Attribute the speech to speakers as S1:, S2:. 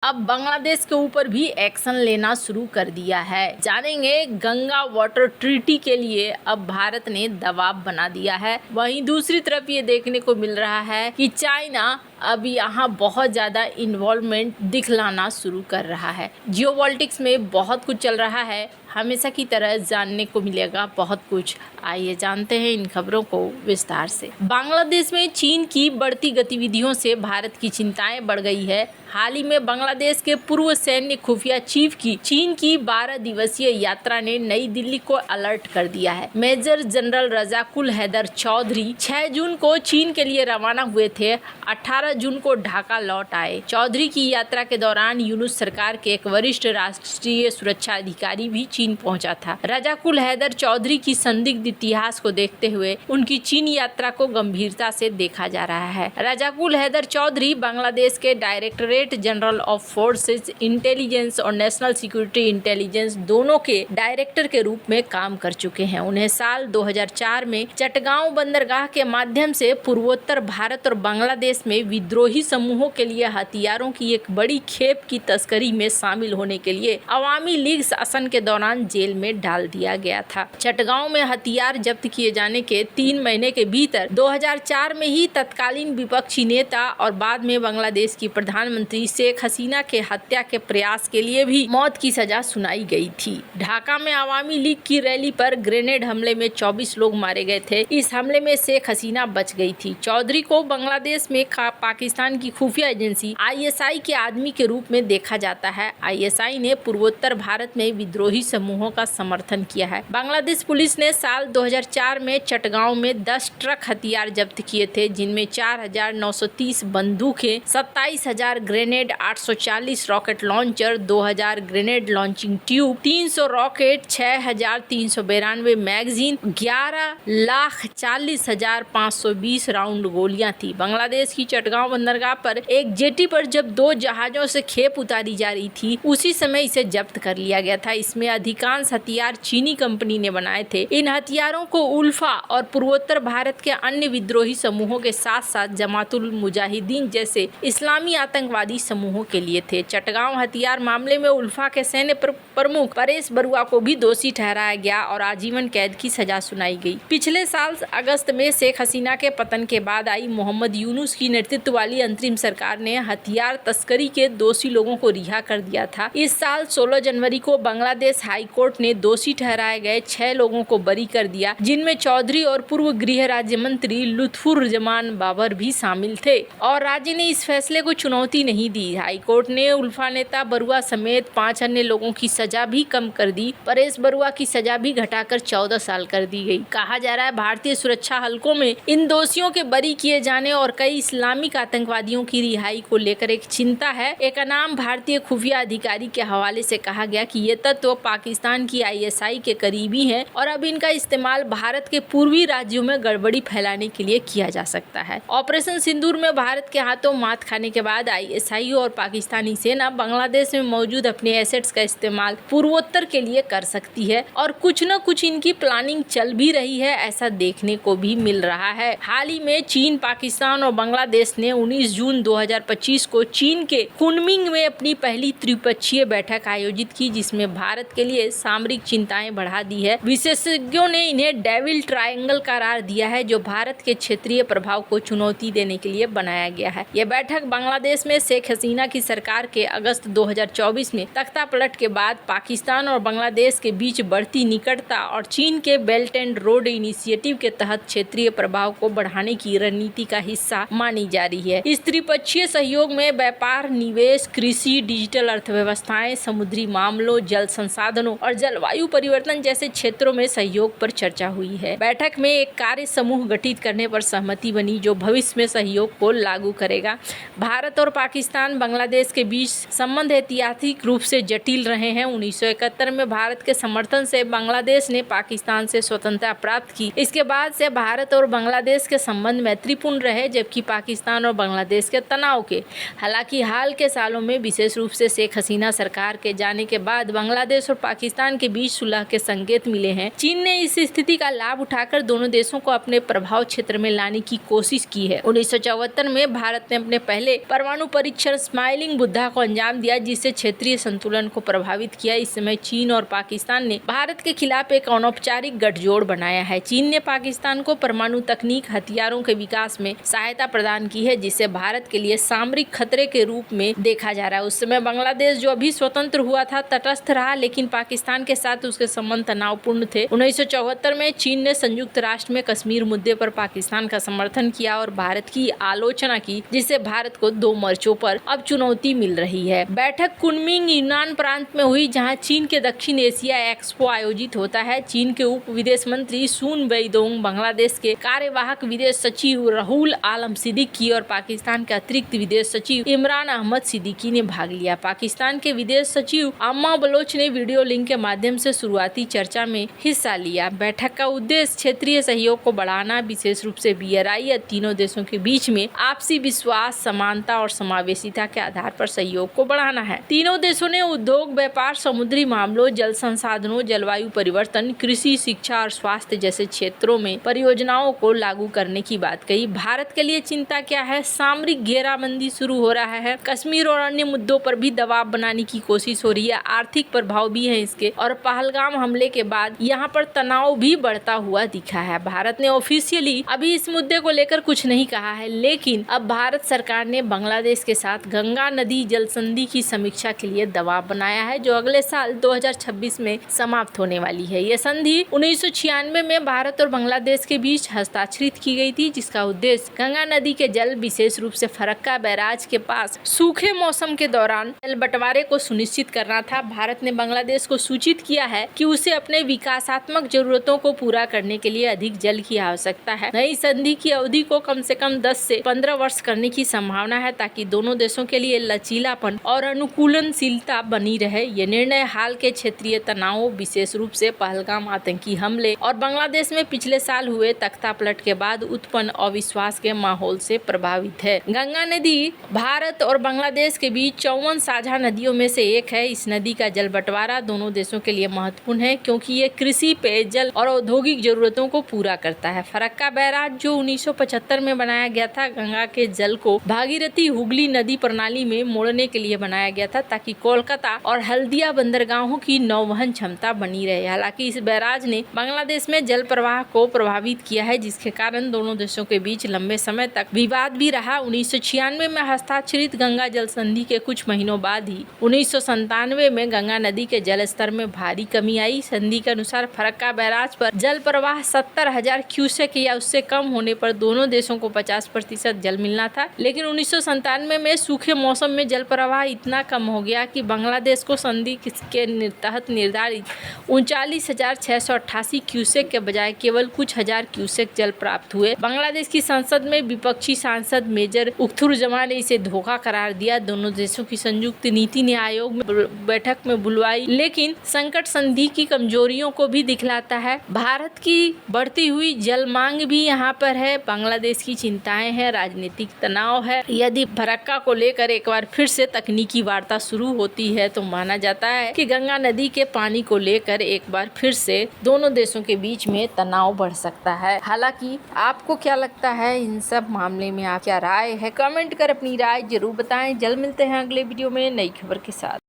S1: अब बांग्लादेश के ऊपर भी एक्शन लेना शुरू कर दिया है। जानेंगे, गंगा वाटर ट्रीटी के लिए अब भारत ने दबाव बना दिया है। वहीं दूसरी तरफ ये देखने को मिल रहा है कि चाइना अब यहाँ बहुत ज़्यादा इन्वॉल्वमेंट दिखलाना शुरू कर रहा है। जियोपॉलिटिक्स में बहुत कुछ चल रहा है, हमेशा की तरह जानने को मिलेगा बहुत कुछ। आइए जानते हैं इन खबरों को विस्तार से। बांग्लादेश में चीन की बढ़ती गतिविधियों से भारत की चिंताएं बढ़ गई है। हाल ही में बांग्लादेश के पूर्व सैन्य खुफिया चीफ की चीन की 12 दिवसीय यात्रा ने नई दिल्ली को अलर्ट कर दिया है। मेजर जनरल रजाकुल हैदर चौधरी 6 जून को चीन के लिए रवाना हुए थे, 18 जून को ढाका लौट आए। चौधरी की यात्रा के दौरान यूनुस सरकार के एक वरिष्ठ राष्ट्रीय सुरक्षा अधिकारी भी चीन पहुंचा था। रजाकुल हैदर चौधरी की संदिग्ध इतिहास को देखते हुए उनकी चीन यात्रा को गंभीरता से देखा जा रहा है। रजाकुल हैदर चौधरी बांग्लादेश के directorate general of forces intelligence और नेशनल सिक्योरिटी इंटेलिजेंस दोनों के डायरेक्टर के रूप में काम कर चुके हैं। उन्हें साल 2004 में चटगांव बंदरगाह के माध्यम से पूर्वोत्तर भारत और बांग्लादेश में विद्रोही समूहों के लिए हथियारों की एक बड़ी खेप की तस्करी में शामिल होने के लिए अवामी लीग शासन के दौरान जेल में डाल दिया गया था। चटगांव में हथियार जब्त किए जाने के 3 महीने के भीतर 2004 में ही तत्कालीन विपक्षी नेता और बाद में बांग्लादेश की प्रधानमंत्री शेख हसीना के हत्या के प्रयास के लिए भी मौत की सजा सुनाई गई थी। ढाका में अवामी लीग की रैली पर ग्रेनेड हमले में 24 लोग मारे गए थे। इस हमले में शेख हसीना बच गई थी। चौधरी को बांग्लादेश में पाकिस्तान की खुफिया एजेंसी ISI के आदमी के रूप में देखा जाता है। ISI ने पूर्वोत्तर भारत में विद्रोही समूहों का समर्थन किया है। बांग्लादेश पुलिस ने साल 2004 में चटगांव में 10 ट्रक हथियार जब्त किए थे, जिनमें 4,930 बंदूकें, 27,000 grenade, 840 rocket launcher, 2,000 grenade launching tube, 300 rocket, 6,392 magazine, 11,40,520 round गोलियां थी। बांग्लादेश की चटगांव बंदरगाह पर एक जेटी पर जब 2 जहाजों से खेप उतारी जा रही थी, उसी समय इसे जब्त कर लिया गया था। इसमें अधिकांश हथियार चीनी कंपनी ने बनाए थे। इन हथियारों को उल्फा और पूर्वोत्तर भारत के अन्य विद्रोही समूहों के साथ साथ जमातुल मुजाहिदीन जैसे इस्लामी आतंकवादी समूहों के लिए थे। चटगांव हथियार मामले में उल्फा के सैन्य प्रमुख परेश बरुआ को भी दोषी ठहराया गया और आजीवन कैद की सजा सुनाई गई। पिछले साल अगस्त में शेख हसीना के पतन के बाद आई मोहम्मद यूनुस की नेतृत्व वाली अंतरिम सरकार ने हथियार तस्करी के दोषी लोगों को रिहा कर दिया था। इस साल 16 जनवरी को बांग्लादेश हाई कोर्ट ने दोषी ठहराए गए 6 लोगों को बरी कर दिया, जिनमें चौधरी और पूर्व गृह राज्य मंत्री लुत्फुर जमान बाबर भी शामिल थे, और राज्य ने इस फैसले को चुनौती नहीं दी। हाई कोर्ट ने उल्फा नेता बरुआ समेत 5 अन्य लोगों की सजा भी कम कर दी। परेश बरुआ की सजा भी घटाकर 14 साल कर दी गई। कहा जा रहा है भारतीय सुरक्षा हलकों में इन दोषियों के बरी किए जाने और कई इस्लामिक आतंकवादियों की रिहाई को लेकर एक चिंता है। एक नाम भारतीय खुफिया अधिकारी के हवाले से कहा गया कि ये तत्व पाकिस्तान की ISI के करीबी हैं और अब इनका इस्तेमाल भारत के पूर्वी राज्यों में गड़बड़ी फैलाने के लिए किया जा सकता है। ऑपरेशन सिंदूर में भारत के हाथों मात खाने के बाद ISI और पाकिस्तानी सेना बांग्लादेश में मौजूद अपने एसेट्स का इस्तेमाल पूर्वोत्तर के लिए कर सकती है और कुछ न कुछ इनकी प्लानिंग चल भी रही है, ऐसा देखने को भी मिल रहा है। हाल ही में चीन, पाकिस्तान और बांग्लादेश ने 19 जून 2025 को चीन के कुनमिंग में अपनी पहली त्रिपक्षीय बैठक आयोजित की, जिसमें भारत के लिए सामरिक चिंताएं बढ़ा दी है। विशेषज्ञों ने इन्हें डेविल ट्रायंगल करार दिया है, जो भारत के क्षेत्रीय प्रभाव को चुनौती देने के लिए बनाया गया है। यह बैठक बांग्लादेश में शेख हसीना की सरकार के अगस्त 2024 में तख्तापलट के बाद पाकिस्तान और बांग्लादेश के बीच बढ़ती निकटता और चीन के बेल्ट एंड रोड इनिशिएटिव के तहत क्षेत्रीय प्रभाव को बढ़ाने की रणनीति का हिस्सा मानी जा रही है। इस त्रिपक्षीय सहयोग में व्यापार, निवेश, कृषि, डिजिटल अर्थव्यवस्थाएं, समुद्री मामलों, जल संसाधनों और जलवायु परिवर्तन जैसे क्षेत्रों में सहयोग पर चर्चा हुई है। बैठक में एक कार्य समूह गठित करने पर सहमति बनी, जो भविष्य में सहयोग को लागू करेगा। भारत और पाकिस्तान, बांग्लादेश के बीच संबंध ऐतिहासिक रूप से जटिल रहे हैं। 1971 में भारत के समर्थन से बांग्लादेश ने पाकिस्तान से स्वतंत्रता प्राप्त की। इसके बाद से भारत और बांग्लादेश के संबंध मैत्रीपूर्ण रहे, जबकि पाकिस्तान पाकिस्तान और बांग्लादेश के तनाव के। हालांकि हाल के सालों में विशेष रूप से शेख हसीना सरकार के जाने के बाद बांग्लादेश और पाकिस्तान के बीच सुलह के संकेत मिले हैं। चीन ने इस स्थिति का लाभ उठाकर दोनों देशों को अपने प्रभाव क्षेत्र में लाने की कोशिश की है। 1974 में भारत ने अपने पहले परमाणु परीक्षण स्माइलिंग बुद्धा को अंजाम दिया, जिससे क्षेत्रीय संतुलन को प्रभावित किया। इस समय चीन और पाकिस्तान ने भारत के खिलाफ एक अनौपचारिक गठजोड़ बनाया है। चीन ने पाकिस्तान को परमाणु तकनीक हथियारों के विकास में सहायता प्रदान की है, जिसे भारत के लिए सामरिक खतरे के रूप में देखा जा रहा है। उस समय बांग्लादेश जो अभी स्वतंत्र हुआ था तटस्थ रहा, लेकिन पाकिस्तान के साथ उसके संबंध तनावपूर्ण थे। 1974 में चीन ने संयुक्त राष्ट्र में कश्मीर मुद्दे पर पाकिस्तान का समर्थन किया और भारत की आलोचना की, जिससे भारत को 2 मोर्चों पर अब चुनौती मिल रही है। बैठक कुनमिंग यूनान प्रांत में हुई, जहां चीन के दक्षिण एशिया एक्सपो आयोजित होता है। चीन के उप विदेश मंत्री सुन वेइदोंग, बांग्लादेश के कार्यवाहक विदेश सचिव राहुल आलम सिद्दीकी और पाकिस्तान के अतिरिक्त विदेश सचिव इमरान अहमद सिद्दीकी ने भाग लिया। पाकिस्तान के विदेश सचिव अम्मा बलोच ने वीडियो लिंक के माध्यम से शुरुआती चर्चा में हिस्सा लिया। बैठक का उद्देश्य क्षेत्रीय सहयोग को बढ़ाना, विशेष रूप से BRI या तीनों देशों के बीच में आपसी विश्वास, समानता और समावेशिता के आधार पर सहयोग को बढ़ाना है। तीनों देशों ने उद्योग, व्यापार, समुद्री मामलों, जल संसाधनों, जलवायु परिवर्तन, कृषि, शिक्षा और स्वास्थ्य जैसे क्षेत्रों में परियोजनाओं को लागू करने की बात कही। भारत के लिए चिंता क्या है? सामरिक घेराबंदी शुरू हो रहा है, कश्मीर और अन्य मुद्दों पर भी दबाव बनाने की कोशिश हो रही है, आर्थिक प्रभाव भी है इसके, और पहलगाम हमले के बाद यहाँ पर तनाव भी बढ़ता हुआ दिखा है। भारत ने ऑफिशियली अभी इस मुद्दे को लेकर कुछ नहीं कहा है, लेकिन अब भारत सरकार ने बांग्लादेश के साथ गंगा नदी जल संधि की समीक्षा के लिए दबाव बनाया है, जो अगले साल 2026 में समाप्त होने वाली है। यह संधि 1996 में भारत और बांग्लादेश के बीच हस्ताक्षरित की गई थी, जिसका उद्देश्य गंगा नदी के जल, विशेष रूप से फरक्का बैराज के पास सूखे मौसम के दौरान जल बंटवारे को सुनिश्चित करना था। भारत ने बांग्लादेश को सूचित किया है कि उसे अपने विकासात्मक जरूरतों को पूरा करने के लिए अधिक जल की आवश्यकता है। नई संधि की अवधि को कम से कम 10 से 15 वर्ष करने की संभावना है, ताकि दोनों देशों के लिए लचीलापन और अनुकूलनशीलता बनी रहे। ये निर्णय हाल के क्षेत्रीय तनावों, विशेष रूप से पहलगाम आतंकी हमले और बांग्लादेश में पिछले साल हुए तख्तापलट के बाद उत्पन्न अविश्वास के माहौल से प्रभावित है। गंगा नदी भारत और बांग्लादेश के बीच 54 साझा नदियों में से एक है। इस नदी का जल बंटवारा दोनों देशों के लिए महत्वपूर्ण है, क्योंकि ये कृषि, पेयजल और औद्योगिक जरूरतों को पूरा करता है। फरक्का बैराज जो 1975 में बनाया गया था, गंगा के जल को भागीरथी हुगली नदी प्रणाली में मोड़ने के लिए बनाया गया था, ताकि कोलकाता और हल्दिया बंदरगाहों की नौवहन क्षमता बनी रहे। हालांकि इस बैराज ने बांग्लादेश में जल प्रवाह को प्रभावित किया है, जिसके कारण दोनों देशों के बीच लंबे समय तक विवाद भी रहा। 1996 में हस्ताक्षरित गंगा जल संधि के कुछ महीनों बाद ही 1997 में गंगा नदी के जल स्तर में भारी कमी आई। संधि के अनुसार फरक्का बैराज पर जल प्रवाह 70,000 क्यूसेक या उससे कम होने पर दोनों देशों को 50% जल मिलना था, लेकिन 1997 में सूखे मौसम में जल प्रवाह इतना कम हो गया कि बांग्लादेश को संधि के तहत निर्धारित 39,688 क्यूसेक के बजाय केवल कुछ हजार क्यूसेक जल प्राप्त हुए। बांग्लादेश की संसद में विपक्षी सांसद मेजर उख्तुरजमा ने इसे धोखा करार दिया। दोनों देशों की संयुक्त नीति ने आयोग में बैठक में बुलवाई, लेकिन संकट संधि की कमजोरियों को भी दिखलाता है। भारत की बढ़ती हुई जल मांग भी यहाँ पर है, बांग्लादेश की चिंताएं हैं, राजनीतिक तनाव है। यदि फरक्का को लेकर एक बार फिर से तकनीकी वार्ता शुरू होती है तो माना जाता है कि गंगा नदी के पानी को लेकर एक बार फिर से दोनों देशों के बीच में तनाव बढ़ सकता है। हालांकि आपको क्या लगता है इन सब मामले में, आप क्या राय है? कमेंट कर अपनी राय जरूर बताएं। जल्द मिलते हैं अगले वीडियो में नई खबर के साथ।